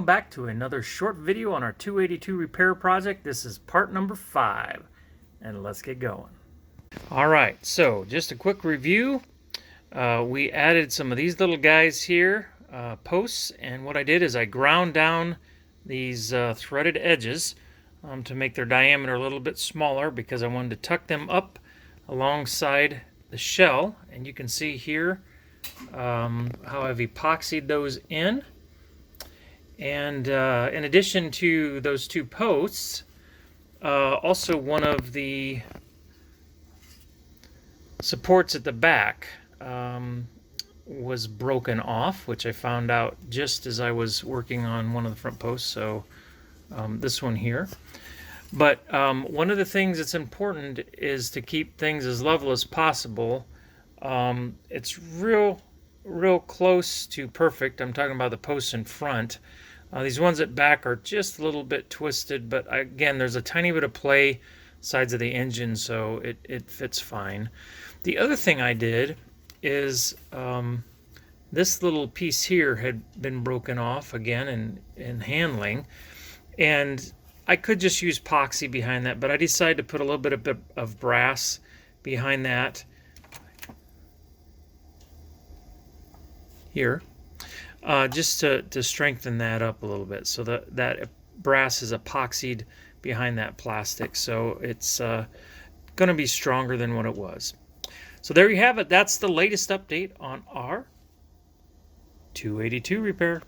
back to another short video on our 282 repair project. This is part number 5, and let's get going. All right, so just a quick review. We added some of these little guys here, posts, and what I did is I ground down these threaded edges to make their diameter a little bit smaller because I wanted to tuck them up alongside the shell, and you can see here how I've epoxied those in. And in addition to those two posts, also one of the supports at the back was broken off, which I found out just as I was working on one of the front posts, so this one here. But one of the things that's important is to keep things as level as possible. It's real close to perfect. I'm talking about the posts in front. These ones at back are just a little bit twisted, but again, there's a tiny bit of play sides of the engine, so it fits fine. The other thing I did is this little piece here had been broken off again in handling, and I could just use epoxy behind that, but I decided to put a little bit of brass behind that here, just to strengthen that up a little bit, so that brass is epoxied behind that plastic, so it's going to be stronger than what it was. So there you have it. That's the latest update on our 282 repair.